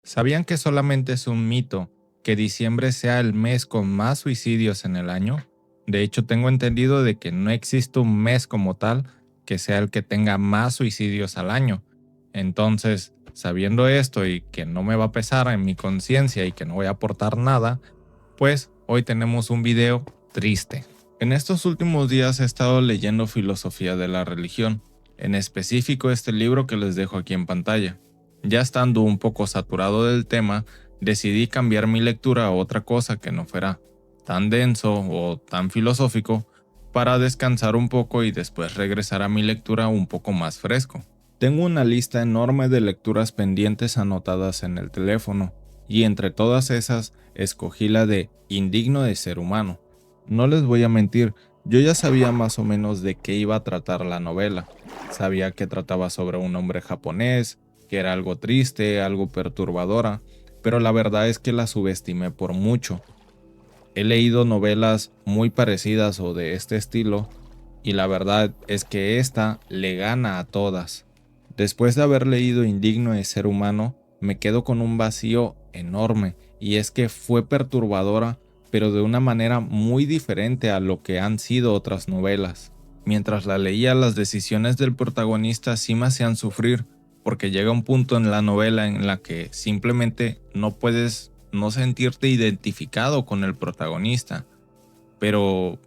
¿Sabían que solamente es un mito que diciembre sea el mes con más suicidios en el año? De hecho, tengo entendido de que no existe un mes como tal que sea el que tenga más suicidios al año. Entonces, sabiendo esto y que no me va a pesar en mi conciencia y que no voy a aportar nada, pues hoy tenemos un video triste. En estos últimos días he estado leyendo filosofía de la religión, en específico este libro que les dejo aquí en pantalla. Ya estando un poco saturado del tema, decidí cambiar mi lectura a otra cosa que no fuera tan denso o tan filosófico para descansar un poco y después regresar a mi lectura un poco más fresco. Tengo una lista enorme de lecturas pendientes anotadas en el teléfono, y entre todas esas escogí la de Indigno de ser humano. No les voy a mentir, yo ya sabía más o menos de qué iba a tratar la novela. Sabía que trataba sobre un hombre japonés, que era algo triste, algo perturbadora, pero la verdad es que la subestimé por mucho. He leído novelas muy parecidas o de este estilo, y la verdad es que esta le gana a todas. Después de haber leído Indigno de ser humano, me quedo con un vacío enorme, y es que fue perturbadora, pero de una manera muy diferente a lo que han sido otras novelas. Mientras la leía, las decisiones del protagonista sí me hacían sufrir, porque llega un punto en la novela en la que simplemente no puedes no sentirte identificado con el protagonista, pero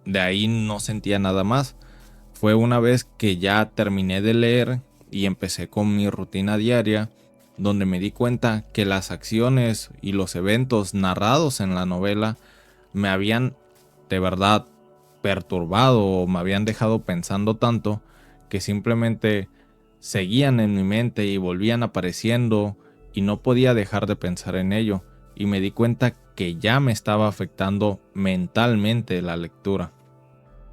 de ahí no sentía nada más. Fue una vez que ya terminé de leer y empecé con mi rutina diaria, donde me di cuenta que las acciones y los eventos narrados en la novela me habían de verdad perturbado o me habían dejado pensando tanto que simplemente seguían en mi mente y volvían apareciendo y no podía dejar de pensar en ello, y me di cuenta que ya me estaba afectando mentalmente la lectura.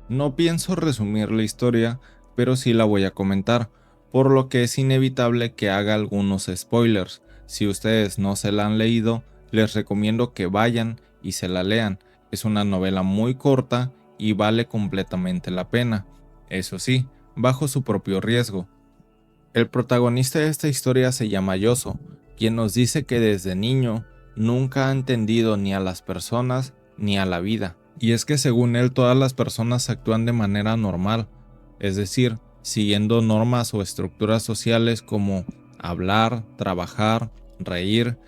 No pienso resumir la historia, pero sí la voy a comentar, por lo que es inevitable que haga algunos spoilers. Si ustedes no se la han leído, les recomiendo que vayan y se la lean. Es una novela muy corta y vale completamente la pena. Eso sí, bajo su propio riesgo. El protagonista de esta historia se llama Yoso, quien nos dice que desde niño nunca ha entendido ni a las personas ni a la vida. Y es que según él todas las personas actúan de manera normal, es decir, siguiendo normas o estructuras sociales como hablar, trabajar, reír,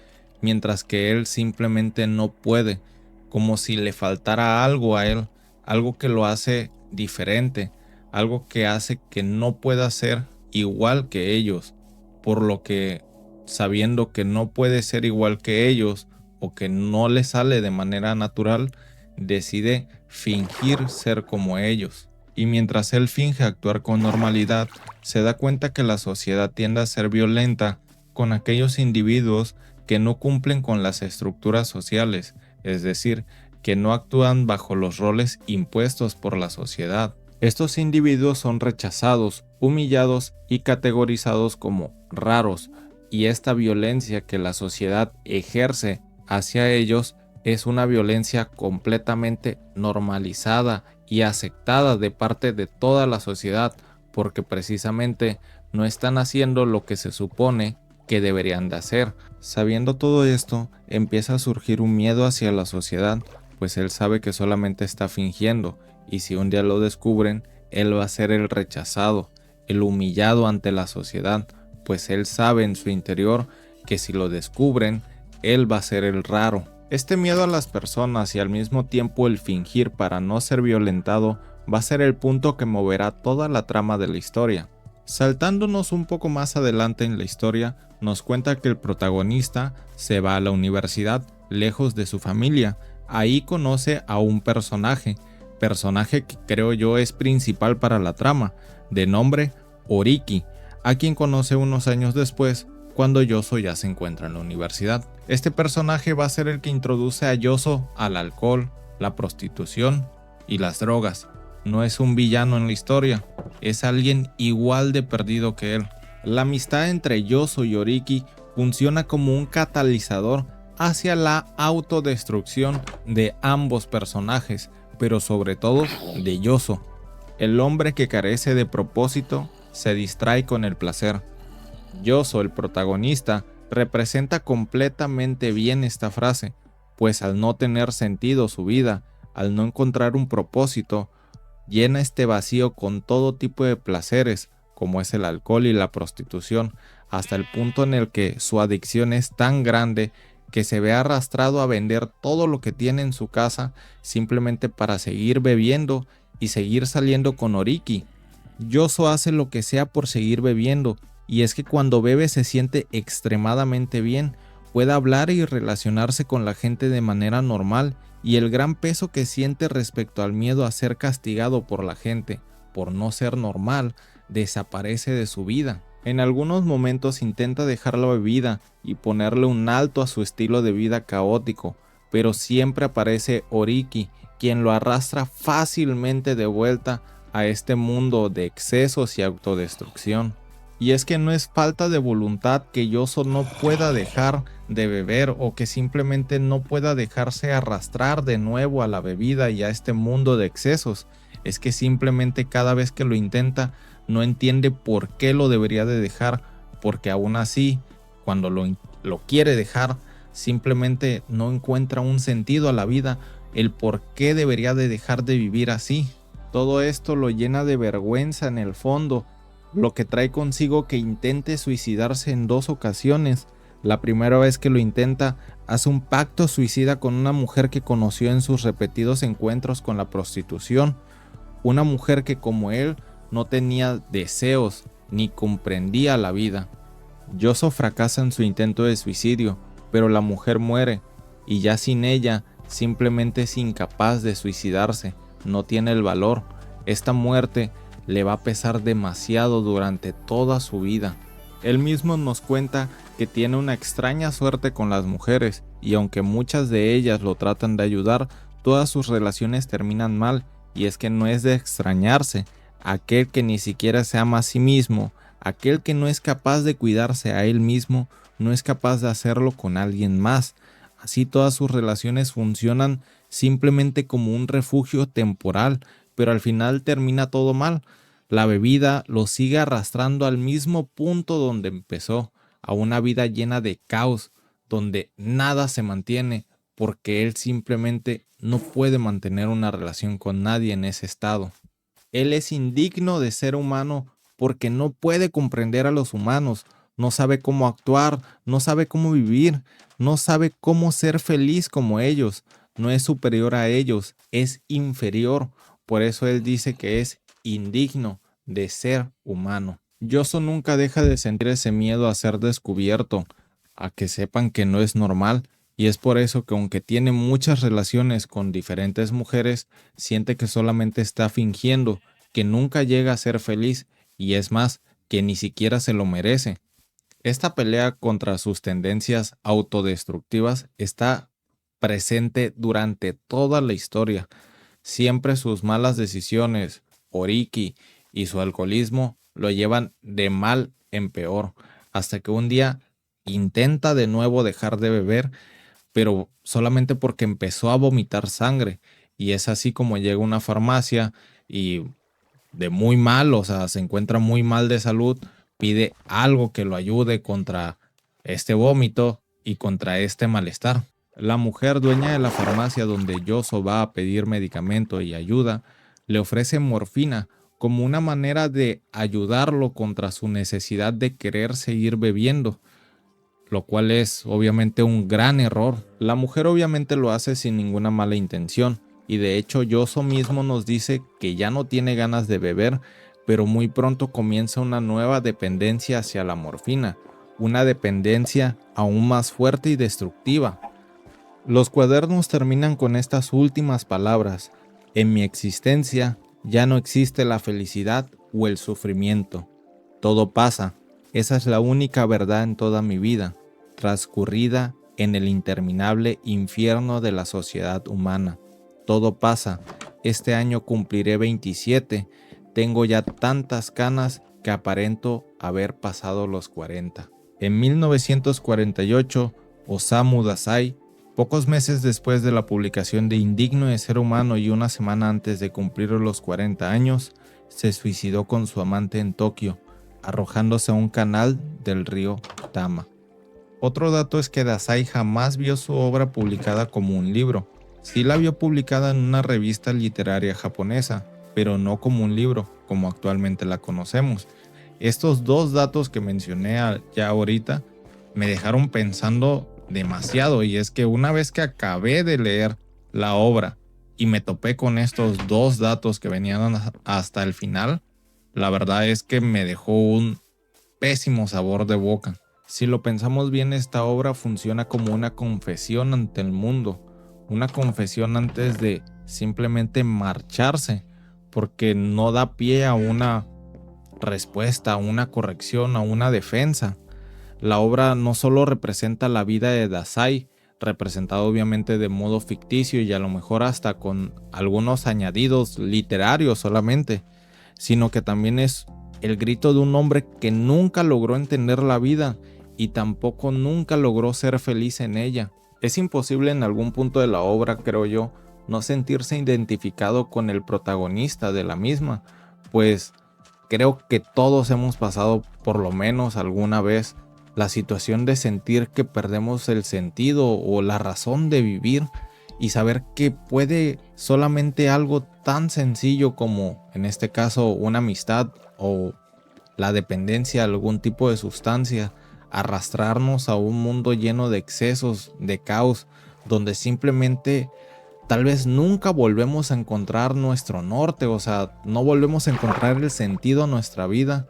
mientras que él simplemente no puede, como si le faltara algo a él, algo que lo hace diferente, algo que hace que no pueda ser igual que ellos, por lo que, sabiendo que no puede ser igual que ellos o que no le sale de manera natural, decide fingir ser como ellos. Y mientras él finge actuar con normalidad, se da cuenta que la sociedad tiende a ser violenta con aquellos individuos que no cumplen con las estructuras sociales, es decir, que no actúan bajo los roles impuestos por la sociedad. Estos individuos son rechazados, humillados y categorizados como raros, y esta violencia que la sociedad ejerce hacia ellos es una violencia completamente normalizada y aceptada de parte de toda la sociedad, porque precisamente no están haciendo lo que se supone que deberían de hacer. Sabiendo todo esto, empieza a surgir un miedo hacia la sociedad, pues él sabe que solamente está fingiendo, y si un día lo descubren, él va a ser el rechazado, el humillado ante la sociedad, pues él sabe en su interior que si lo descubren, él va a ser el raro. Este miedo a las personas y al mismo tiempo el fingir para no ser violentado va a ser el punto que moverá toda la trama de la historia. Saltándonos un poco más adelante en la historia, nos cuenta que el protagonista se va a la universidad, lejos de su familia. Ahí conoce a un personaje que creo yo es principal para la trama, de nombre Oriki, a quien conoce unos años después, cuando Yoso ya se encuentra en la universidad. Este personaje va a ser el que introduce a Yoso al alcohol, la prostitución y las drogas. No es un villano en la historia, es alguien igual de perdido que él. La amistad entre Yoso y Oriki funciona como un catalizador hacia la autodestrucción de ambos personajes, pero sobre todo de Yoso. El hombre que carece de propósito se distrae con el placer. Yoso, el protagonista, Representa completamente bien esta frase, pues al no tener sentido su vida, al no encontrar un propósito, llena este vacío con todo tipo de placeres, como es el alcohol y la prostitución, hasta el punto en el que su adicción es tan grande que se ve arrastrado a vender todo lo que tiene en su casa simplemente para seguir bebiendo y seguir saliendo con Oriki. Yoso hace lo que sea por seguir bebiendo, y es que cuando bebe se siente extremadamente bien, puede hablar y relacionarse con la gente de manera normal, y el gran peso que siente respecto al miedo a ser castigado por la gente por no ser normal desaparece de su vida. En algunos momentos intenta dejar la bebida y ponerle un alto a su estilo de vida caótico, pero siempre aparece Oriki, quien lo arrastra fácilmente de vuelta a este mundo de excesos y autodestrucción. Y es que no es falta de voluntad que Yoso no pueda dejar de beber o que simplemente no pueda dejarse arrastrar de nuevo a la bebida y a este mundo de excesos. Es que simplemente cada vez que lo intenta no entiende por qué lo debería de dejar, porque aún así, cuando lo quiere dejar, simplemente no encuentra un sentido a la vida, el por qué debería de dejar de vivir así. Todo esto lo llena de vergüenza en el fondo, lo que trae consigo que intente suicidarse en 2 ocasiones. La primera vez que lo intenta, hace un pacto suicida con una mujer que conoció en sus repetidos encuentros con la prostitución, una mujer que como él no tenía deseos ni comprendía la vida. Yoso fracasa en su intento de suicidio, pero la mujer muere, y ya sin ella simplemente es incapaz de suicidarse, no tiene el valor. Esta muerte le va a pesar demasiado durante toda su vida. Él mismo nos cuenta que tiene una extraña suerte con las mujeres, y aunque muchas de ellas lo tratan de ayudar, todas sus relaciones terminan mal, y es que no es de extrañarse. Aquel que ni siquiera se ama a sí mismo, aquel que no es capaz de cuidarse a él mismo, no es capaz de hacerlo con alguien más. Así todas sus relaciones funcionan simplemente como un refugio temporal, pero al final termina todo mal. La bebida lo sigue arrastrando al mismo punto donde empezó, a una vida llena de caos, donde nada se mantiene, porque él simplemente no puede mantener una relación con nadie en ese estado. Él es indigno de ser humano porque no puede comprender a los humanos, no sabe cómo actuar, no sabe cómo vivir, no sabe cómo ser feliz como ellos, no es superior a ellos, es inferior. Por eso él dice que es indigno de ser humano. Yoso nunca deja de sentir ese miedo a ser descubierto, a que sepan que no es normal, y es por eso que aunque tiene muchas relaciones con diferentes mujeres, siente que solamente está fingiendo, que nunca llega a ser feliz, y es más, que ni siquiera se lo merece. Esta pelea contra sus tendencias autodestructivas está presente durante toda la historia. Siempre sus malas decisiones, Oriki y su alcoholismo lo llevan de mal en peor, hasta que un día intenta de nuevo dejar de beber, pero solamente porque empezó a vomitar sangre. Y es así como llega a una farmacia y de muy mal, o sea, se encuentra muy mal de salud, pide algo que lo ayude contra este vómito y contra este malestar. La mujer dueña de la farmacia donde Yoso va a pedir medicamento y ayuda, le ofrece morfina como una manera de ayudarlo contra su necesidad de querer seguir bebiendo, lo cual es obviamente un gran error. La mujer obviamente lo hace sin ninguna mala intención, y de hecho Yoso mismo nos dice que ya no tiene ganas de beber, pero muy pronto comienza una nueva dependencia hacia la morfina, una dependencia aún más fuerte y destructiva. Los cuadernos terminan con estas últimas palabras: en mi existencia ya no existe la felicidad o el sufrimiento. Todo pasa. Esa es la única verdad en toda mi vida, transcurrida en el interminable infierno de la sociedad humana. Todo pasa. Este año cumpliré 27. Tengo ya tantas canas que aparento haber pasado los 40. En 1948, Osamu Dazai, pocos meses después de la publicación de Indigno de Ser Humano y una semana antes de cumplir los 40 años, se suicidó con su amante en Tokio, arrojándose a un canal del río Tama. Otro dato es que Dazai jamás vio su obra publicada como un libro. Sí la vio publicada en una revista literaria japonesa, pero no como un libro, como actualmente la conocemos. Estos dos datos que mencioné ya ahorita me dejaron pensando demasiado, y es que una vez que acabé de leer la obra y me topé con estos dos datos que venían hasta el final, la verdad es que me dejó un pésimo sabor de boca. Si lo pensamos bien, esta obra funciona como una confesión ante el mundo, una confesión antes de simplemente marcharse, porque no da pie a una respuesta, a una corrección, a una defensa. La obra no solo representa la vida de Dazai, representado obviamente de modo ficticio y a lo mejor hasta con algunos añadidos literarios solamente, sino que también es el grito de un hombre que nunca logró entender la vida y tampoco nunca logró ser feliz en ella. Es imposible en algún punto de la obra, creo yo, no sentirse identificado con el protagonista de la misma, pues creo que todos hemos pasado por lo menos alguna vez la situación de sentir que perdemos el sentido o la razón de vivir y saber que puede solamente algo tan sencillo como, en este caso, una amistad o la dependencia de algún tipo de sustancia, arrastrarnos a un mundo lleno de excesos, de caos, donde simplemente tal vez nunca volvemos a encontrar nuestro norte, o sea, no volvemos a encontrar el sentido a nuestra vida,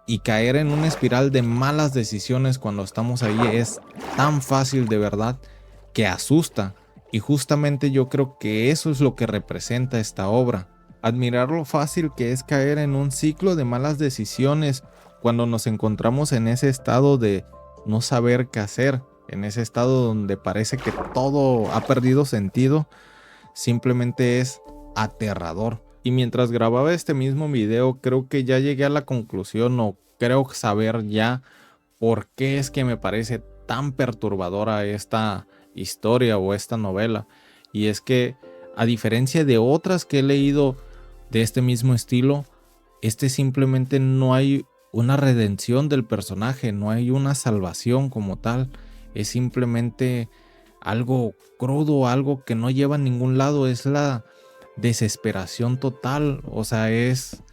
y caer en una espiral de malas decisiones cuando estamos ahí es tan fácil de verdad que asusta. Y justamente yo creo que eso es lo que representa esta obra. Admirar lo fácil que es caer en un ciclo de malas decisiones cuando nos encontramos en ese estado de no saber qué hacer, en ese estado donde parece que todo ha perdido sentido, simplemente es aterrador. Y mientras grababa este mismo video, creo que ya llegué a la conclusión, o creo saber ya por qué es que me parece tan perturbadora esta historia o esta novela. Y es que, a diferencia de otras que he leído de este mismo estilo, simplemente no hay una redención del personaje, no hay una salvación como tal. Es simplemente algo crudo, algo que no lleva a ningún lado, es la desesperación total, o sea, es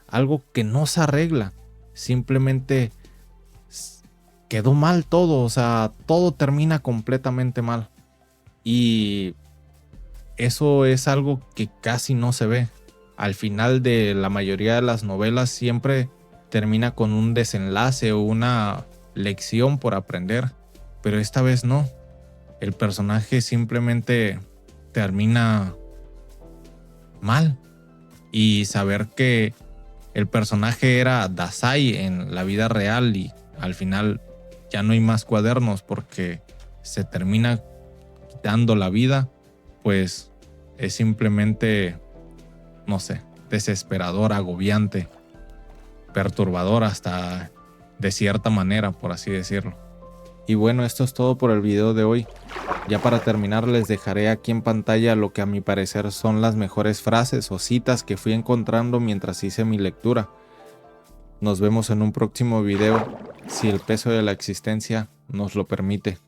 algo que no se arregla, simplemente quedó mal todo, o sea, todo termina completamente mal, y eso es algo que casi no se ve. Al final de la mayoría de las novelas siempre termina con un desenlace o una lección por aprender, pero esta vez no. El personaje simplemente termina mal, y saber que el personaje era Dazai en la vida real y al final ya no hay más cuadernos porque se termina quitando la vida, pues es simplemente, no sé, desesperador, agobiante, perturbador hasta de cierta manera, por así decirlo. Y bueno, esto es todo por el video de hoy. Ya para terminar, les dejaré aquí en pantalla lo que a mi parecer son las mejores frases o citas que fui encontrando mientras hice mi lectura. Nos vemos en un próximo video, si el peso de la existencia nos lo permite.